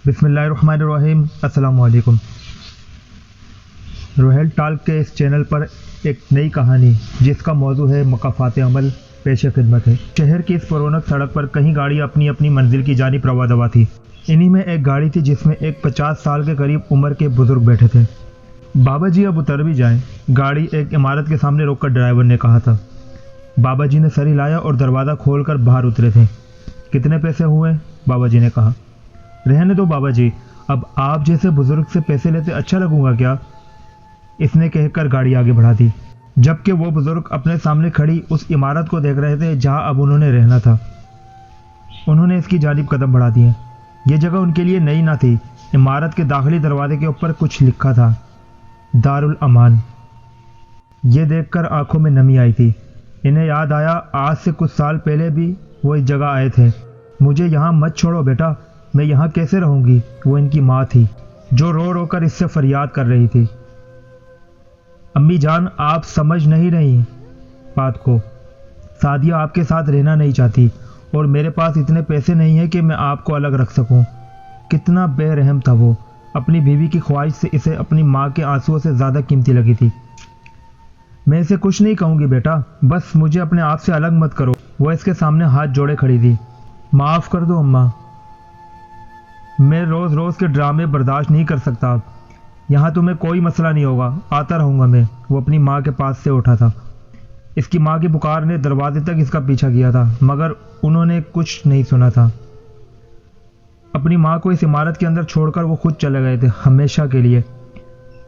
بسم اللہ الرحمن الرحیم۔ السلام علیکم۔ روہیل ٹالک کے اس چینل پر ایک نئی کہانی جس کا موضوع ہے مقافات عمل پیش خدمت ہے۔ شہر کی اس پرونق سڑک پر کہیں گاڑیاں اپنی اپنی منزل کی جانب رواں دوا تھی۔ انہی میں ایک گاڑی تھی جس میں ایک 50 سال کے قریب عمر کے بزرگ بیٹھے تھے۔ بابا جی اب اتر بھی جائیں، گاڑی ایک عمارت کے سامنے روک کر ڈرائیور نے کہا تھا۔ بابا جی نے سر ہلایا اور دروازہ کھول کر باہر اترے تھے۔ کتنے پیسے ہوئے؟ بابا جی نے کہا۔ رہنے دو بابا جی، اب آپ جیسے بزرگ سے پیسے لیتے اچھا لگوں گا کیا؟ اس نے کہہ کر گاڑی آگے بڑھا دی، جبکہ وہ بزرگ اپنے سامنے کھڑی اس عمارت کو دیکھ رہے تھے جہاں اب انہوں نے رہنا تھا۔ انہوں نے اس کی جانب قدم بڑھا دیے۔ یہ جگہ ان کے لیے نئی نہ تھی۔ عمارت کے داخلی دروازے کے اوپر کچھ لکھا تھا، دارالامان۔ یہ دیکھ کر آنکھوں میں نمی آئی تھی۔ انہیں یاد آیا آج سے کچھ سال پہلے بھی وہ اس جگہ آئے تھے۔ مجھے یہاں مت چھوڑو بیٹا، میں یہاں کیسے رہوں گی؟ وہ ان کی ماں تھی جو رو رو کر اس سے فریاد کر رہی تھی۔ امی جان، آپ سمجھ نہیں رہی بات کو۔ سعدیہ آپ کے ساتھ رہنا نہیں چاہتی اور میرے پاس اتنے پیسے نہیں ہیں کہ میں آپ کو الگ رکھ سکوں۔ کتنا بے رحم تھا وہ۔ اپنی بیوی کی خواہش سے اسے اپنی ماں کے آنسوؤں سے زیادہ قیمتی لگی تھی۔ میں اسے کچھ نہیں کہوں گی بیٹا، بس مجھے اپنے آپ سے الگ مت کرو۔ وہ اس کے سامنے ہاتھ جوڑے کھڑی تھی۔ معاف کر دو اماں، میں روز روز کے ڈرامے برداشت نہیں کر سکتا۔ اب یہاں تمہیں کوئی مسئلہ نہیں ہوگا، آتا رہوں گا میں۔ وہ اپنی ماں کے پاس سے اٹھا تھا۔ اس کی ماں کی پکار نے دروازے تک اس کا پیچھا کیا تھا، مگر انہوں نے کچھ نہیں سنا تھا۔ اپنی ماں کو اس عمارت کے اندر چھوڑ کر وہ خود چلے گئے تھے، ہمیشہ کے لیے۔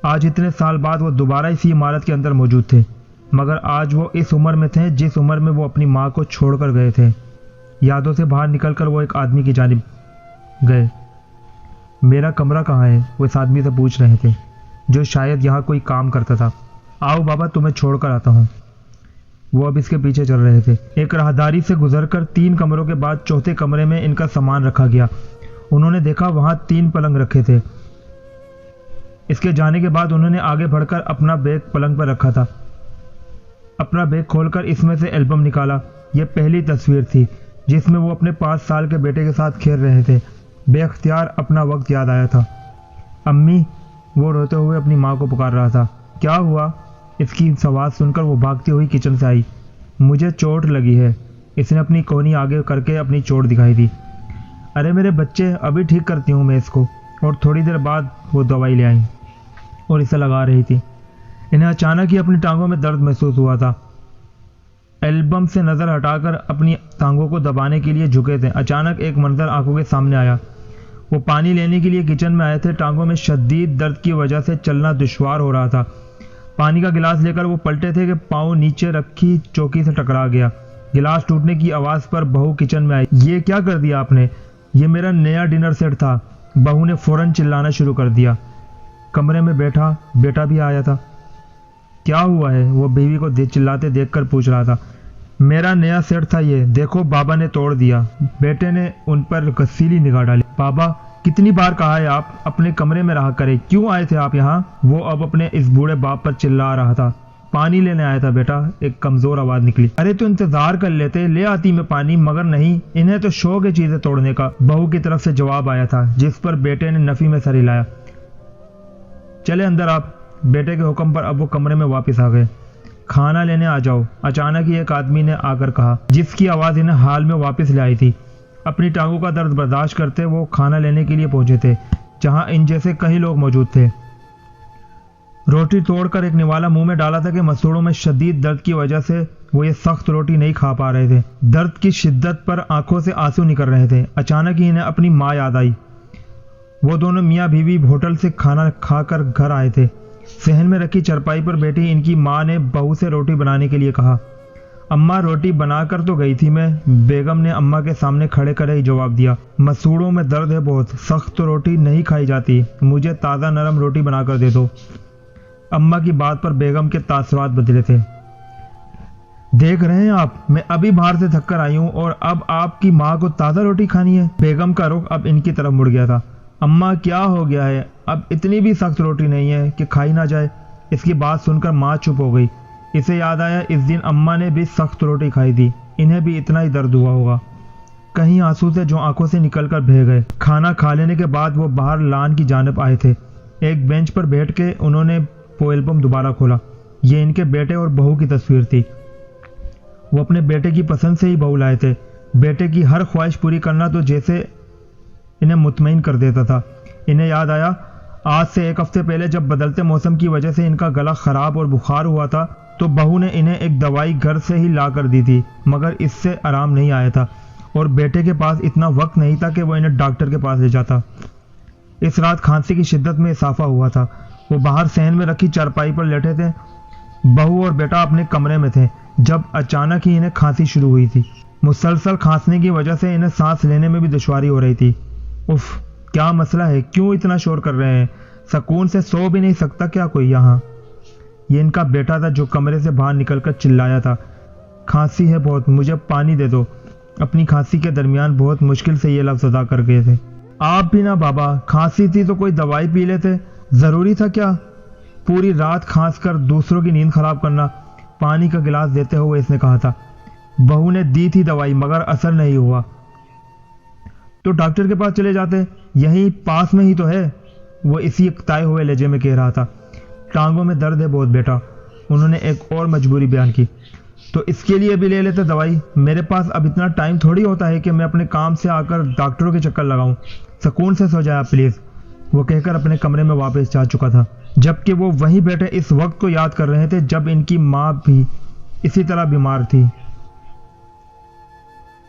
آج اتنے سال بعد وہ دوبارہ اسی عمارت کے اندر موجود تھے، مگر آج وہ اس عمر میں تھے جس عمر میں وہ اپنی ماں کو چھوڑ کر گئے تھے۔ یادوں سے باہر نکل کر وہ ایک آدمی کی جانب گئے۔ میرا کمرہ کہاں ہے؟ وہ اس آدمی سے پوچھ رہے تھے جو شاید یہاں کوئی کام کرتا تھا۔ آؤ بابا، تمہیں چھوڑ کر آتا ہوں۔ وہ اب اس کے پیچھے چل رہے تھے۔ ایک راہداری سے گزر کر 3 کمروں کے بعد چوتھے کمرے میں ان کا سامان رکھا گیا۔ انہوں نے دیکھا وہاں 3 پلنگ رکھے تھے۔ اس کے جانے کے بعد انہوں نے آگے بڑھ کر اپنا بیگ پلنگ پر رکھا تھا۔ اپنا بیگ کھول کر اس میں سے البم نکالا۔ یہ پہلی تصویر تھی جس میں وہ اپنے 5 سال کے بیٹے کے ساتھ کھیل رہے تھے۔ بے اختیار اپنا وقت یاد آیا تھا۔ امی، وہ روتے ہوئے اپنی ماں کو پکار رہا تھا۔ کیا ہوا؟ اس کی آواز سن کر وہ بھاگتی ہوئی کچن سے آئی۔ مجھے چوٹ لگی ہے۔ اس نے اپنی کونی آگے کر کے اپنی چوٹ دکھائی دی۔ ارے میرے بچے، ابھی ٹھیک کرتی ہوں میں اس کو۔ اور تھوڑی دیر بعد وہ دوائی لے آئیں اور اسے لگا رہی تھی۔ انہیں اچانک ہی اپنی ٹانگوں میں درد محسوس ہوا تھا۔ البم سے نظر ہٹا کر اپنی ٹانگوں کو دبانے کے لیے جھکے تھے۔ اچانک ایک منظر آنکھوں کے سامنے آیا۔ وہ پانی لینے کے لیے کچن میں آئے تھے۔ ٹانگوں میں شدید درد کی وجہ سے چلنا دشوار ہو رہا تھا۔ پانی کا گلاس لے کر وہ پلٹے تھے کہ پاؤں نیچے رکھی چوکی سے ٹکرا گیا۔ گلاس ٹوٹنے کی آواز پر بہو کچن میں آئی۔ یہ کیا کر دیا آپ نے؟ یہ میرا نیا ڈنر سیٹ تھا۔ بہو نے فوراً چلانا شروع کر دیا۔ کمرے میں بیٹا بھی آیا تھا۔ کیا ہوا ہے؟ وہ بیوی کو چلاتے دیکھ کر پوچھ رہا تھا۔ میرا نیا سیٹ تھا یہ، دیکھو بابا نے توڑ دیا۔ بیٹے نے ان پر غصیلی نگاہ ڈالی۔ بابا، کتنی بار کہا ہے آپ اپنے کمرے میں رہا کریں، کیوں آئے تھے آپ یہاں؟ وہ اب اپنے اس بوڑھے باپ پر چلا رہا تھا۔ پانی لینے آیا تھا بیٹا، ایک کمزور آواز نکلی۔ ارے تو انتظار کر لیتے، لے آتی میں پانی، مگر نہیں، انہیں تو شوق ہے چیزیں توڑنے کا، بہو کی طرف سے جواب آیا تھا، جس پر بیٹے نے نفی میں سر ہلایا۔ چلے اندر آپ۔ بیٹے کے حکم پر اب وہ کمرے میں واپس آ گئے۔ کھانا لینے آ جاؤ، اچانک ہی ایک آدمی نے آ کر کہا، جس کی آواز انہیں حال میں واپس لے آئی تھی۔ اپنی ٹانگوں کا درد برداشت کرتے وہ کھانا لینے کے لیے پہنچے تھے، جہاں ان جیسے کئی لوگ موجود تھے۔ روٹی توڑ کر ایک نوالا منہ میں ڈالا تھا کہ مسوڑوں میں شدید درد کی وجہ سے وہ یہ سخت روٹی نہیں کھا پا رہے تھے۔ درد کی شدت پر آنکھوں سے آنسو نکل رہے تھے۔ اچانک ہی انہیں اپنی ماں یاد آئی۔ وہ دونوں میاں بیوی ہوٹل سے کھانا کھا کر گھر آئے تھے۔ صحن میں رکھی چرپائی پر بیٹھی ان کی ماں نے بہو سے روٹی بنانے کے لیے کہا۔ اماں، روٹی بنا کر تو گئی تھی میں، بیگم نے اماں کے سامنے کھڑے کھڑے ہی جواب دیا۔ مسوڑوں میں درد ہے بہت، سخت روٹی نہیں کھائی جاتی، مجھے تازہ نرم روٹی بنا کر دے دو۔ اماں کی بات پر بیگم کے تاثرات بدلے تھے۔ دیکھ رہے ہیں آپ، میں ابھی باہر سے تھک کر آئی ہوں اور اب آپ کی ماں کو تازہ روٹی کھانی ہے؟ بیگم کا رخ اب ان کی طرف مڑ گیا تھا۔ اماں، کیا ہو گیا ہے؟ اب اتنی بھی سخت روٹی نہیں ہے کہ کھائی نہ جائے۔ اس کی بات سن کر ماں چپ ہو گئی۔ اسے یاد آیا اس دن اماں نے بھی سخت روٹی کھائی تھی، انہیں بھی اتنا ہی درد ہوا ہوگا۔ کہیں آنسو تھے جو آنکھوں سے نکل کر بہہ گئے۔ کھانا کھا لینے کے بعد وہ باہر لان کی جانب آئے تھے۔ ایک بینچ پر بیٹھ کے انہوں نے وہ البم دوبارہ کھولا۔ یہ ان کے بیٹے اور بہو کی تصویر تھی۔ وہ اپنے بیٹے کی پسند سے ہی بہو لائے تھے۔ بیٹے کی ہر خواہش پوری کرنا تو جیسے انہیں مطمئن کر دیتا تھا۔ انہیں یاد آیا آج سے 1 ہفتے پہلے جب بدلتے موسم کی وجہ سے ان کا گلا خراب اور بخار ہوا تھا تو بہو نے انہیں ایک دوائی گھر سے ہی لا کر دی تھی، مگر اس سے آرام نہیں آیا تھا اور بیٹے کے پاس اتنا وقت نہیں تھا کہ وہ انہیں ڈاکٹر کے پاس لے جاتا۔ اس رات کھانسی کی شدت میں اضافہ ہوا تھا۔ وہ باہر صحن میں رکھی چارپائی پر لیٹے تھے۔ بہو اور بیٹا اپنے کمرے میں تھے جب اچانک ہی انہیں کھانسی شروع ہوئی تھی۔ مسلسل کھانسنے کی وجہ سے انہیں سانس لینے میں بھی دشواری ہو رہی تھی۔ اف، کیا مسئلہ ہے؟ کیوں اتنا شور کر رہے ہیں؟ سکون سے سو بھی نہیں سکتا کیا کوئی یہاں؟ یہ ان کا بیٹا تھا جو کمرے سے باہر نکل کر چلایا تھا، کھانسی ہے بہت، مجھے پانی دے دو۔ اپنی کھانسی کے درمیان بہت مشکل سے یہ لفظ ادا کر گئے تھے۔ آپ بھی نہ بابا، کھانسی تھی تو کوئی دوائی پی لیتے، ضروری تھا کیا پوری رات کھانس کر دوسروں کی نیند خراب کرنا؟ پانی کا گلاس دیتے ہوئے اس نے کہا تھا۔ بہو نے دی تھی دوائی مگر اثر نہیں ہوا تو ڈاکٹر کے پاس چلے جاتے، یہیں پاس میں ہی تو ہے، وہ اسی اکتائے ہوئے لہجے میں کہہ رہا تھا۔ ٹانگوں میں درد ہے بہت بیٹا، انہوں نے ایک اور مجبوری بیان کی۔ تو اس کے لیے بھی لے لیتے دوائی، میرے پاس اب اتنا ٹائم تھوڑی ہوتا ہے کہ میں اپنے کام سے آ کر ڈاکٹروں کے چکر لگاؤں، سکون سے سو جائے آپ پلیز، وہ کہہ کر اپنے کمرے میں واپس جا چکا تھا۔ جبکہ وہ وہیں بیٹھے اس وقت کو یاد کر رہے تھے جب ان کی ماں بھی اسی طرح بیمار تھی۔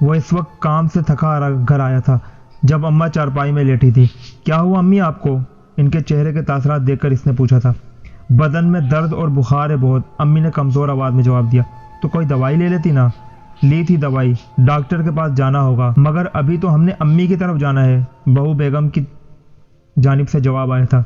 وہ اس وقت کام سے تھکا گھر آیا تھا جب اماں چارپائی میں لیٹی تھی۔ کیا ہوا امی آپ کو؟ ان کے چہرے کے تاثرات دیکھ کر اس نے پوچھا تھا۔ بدن میں درد اور بخار ہے بہت، امی نے کمزور آواز میں جواب دیا۔ تو کوئی دوائی لے لیتی نا؟ لی تھی دوائی، ڈاکٹر کے پاس جانا ہوگا، مگر ابھی تو ہم نے امی کی طرف جانا ہے، بہو بیگم کی جانب سے جواب آیا تھا۔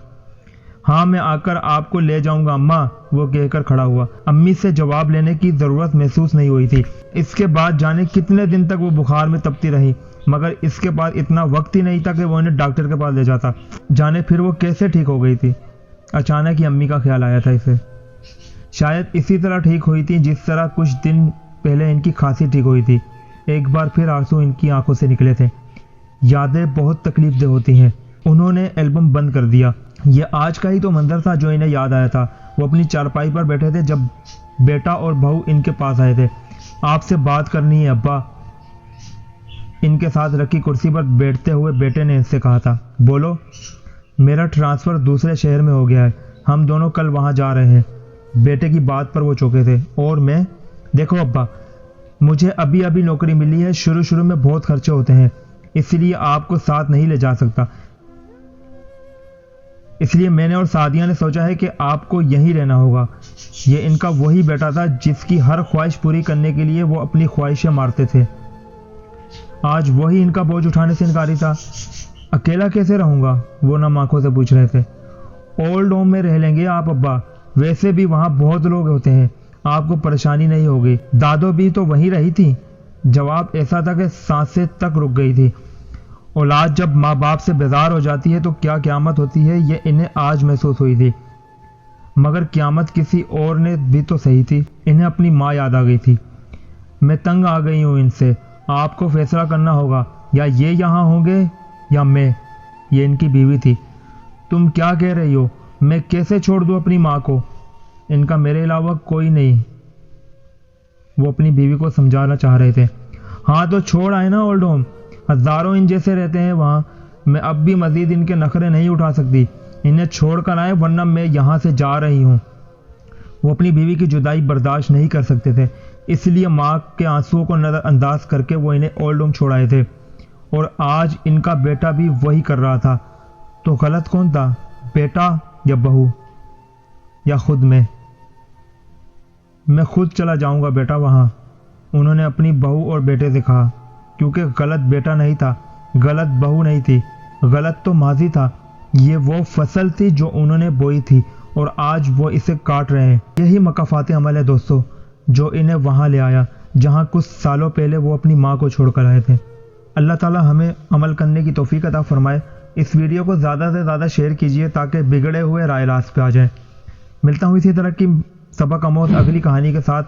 ہاں میں آ کر آپ کو لے جاؤں گا اماں، وہ کہہ کر کھڑا ہوا۔ امی سے جواب لینے کی ضرورت محسوس نہیں ہوئی تھی۔ اس کے بعد جانے کتنے دن تک وہ بخار میں تپتی رہی، مگر اس کے بعد اتنا وقت ہی نہیں تھا کہ وہ انہیں ڈاکٹر کے پاس لے جاتا۔ جانے پھر وہ کیسے ٹھیک ہو گئی تھی؟ اچانک ہی امی کا خیال آیا تھا اسے۔ شاید اسی طرح ٹھیک ہوئی تھی جس طرح کچھ دن پہلے ان کی کھانسی ٹھیک ہوئی تھی۔ ایک بار پھر آنسو ان کی آنکھوں سے نکلے تھے۔ یادیں بہت تکلیف دہ ہوتی ہیں۔ انہوں نے البم بند کر دیا۔ یہ آج کا ہی تو منظر تھا جو انہیں یاد آیا تھا۔ وہ اپنی چارپائی پر بیٹھے تھے جب بیٹا اور بہو ان کے پاس آئے تھے۔ آپ سے بات کرنی ہے ابا، ان کے ساتھ رکھی کرسی پر بیٹھتے ہوئے بیٹے نے ان سے کہا تھا۔ بولو۔ میرا ٹرانسفر دوسرے شہر میں ہو گیا ہے، ہم دونوں کل وہاں جا رہے ہیں۔ بیٹے کی بات پر وہ چونکے تھے۔ اور میں؟ دیکھو ابا، مجھے ابھی ابھی نوکری ملی ہے، شروع میں بہت خرچے ہوتے ہیں، اس لیے آپ کو ساتھ نہیں لے جا سکتا، اس لیے میں نے اور سعدیہ نے سوچا ہے کہ آپ کو یہیں رہنا ہوگا۔ یہ ان کا وہی بیٹا تھا جس کی ہر خواہش پوری کرنے کے لیے وہ اپنی خواہشیں مارتے تھے۔ آج وہی ان کا بوجھ اٹھانے سے انکاری تھا۔ اکیلا کیسے رہوں گا؟ وہ نم آنکھوں سے پوچھ رہے تھے۔ اولڈ ہوم میں رہ لیں گے آپ ابا، ویسے بھی وہاں بہت لوگ ہوتے ہیں، آپ کو پریشانی نہیں ہوگی۔ دادو بھی تو وہیں رہی تھی۔ جواب ایسا تھا کہ سانسیں تک رک گئی تھی۔ اولاد جب ماں باپ سے بیزار ہو جاتی ہے تو کیا قیامت ہوتی ہے، یہ انہیں آج محسوس ہوئی تھی۔ مگر قیامت کسی اور نے بھی تو صحیح تھی۔ انہیں اپنی ماں یاد آ گئی تھی۔ میں تنگ آ گئی ہوں ان سے، آپ کو فیصلہ کرنا ہوگا، یا یہ یہاں ہوں گے یا میں۔ یہ ان کی بیوی تھی۔ تم کیا کہہ رہی ہو؟ میں کیسے چھوڑ دوں اپنی ماں کو؟ ان کا میرے علاوہ کوئی نہیں، وہ اپنی بیوی کو سمجھانا چاہ رہے تھے۔ ہاں تو چھوڑ آئے نا اولڈ ہوم، ہزاروں ان جیسے رہتے ہیں وہاں، میں اب بھی مزید ان کے نخرے نہیں اٹھا سکتی، انہیں چھوڑ کر آئے ورنہ میں یہاں سے جا رہی ہوں۔ وہ اپنی بیوی کی جدائی برداشت نہیں کر سکتے تھے، اس لیے ماں کے آنسوؤں کو نظر انداز کر کے وہ انہیں اولڈ ہوم چھوڑائے تھے، اور آج ان کا بیٹا بھی وہی کر رہا تھا۔ تو غلط کون تھا، بیٹا یا بہو یا خود میں؟ میں خود چلا جاؤں گا بیٹا وہاں، انہوں نے اپنی بہو اور بیٹے سے کہا، کیونکہ غلط بیٹا نہیں تھا، غلط بہو نہیں تھی، غلط تو ماضی تھا۔ یہ وہ فصل تھی جو انہوں نے بوئی تھی اور آج وہ اسے کاٹ رہے ہیں۔ یہی مکافات عمل ہے دوستو، جو انہیں وہاں لے آیا جہاں کچھ سالوں پہلے وہ اپنی ماں کو چھوڑ کر آئے تھے۔ اللہ تعالی ہمیں عمل کرنے کی توفیق عطا فرمائے۔ اس ویڈیو کو زیادہ سے زیادہ شیئر کیجیے تاکہ بگڑے ہوئے رائے راست پہ آ جائیں۔ ملتا ہوں اسی طرح کی سبق آموز اگلی کہانی کے ساتھ،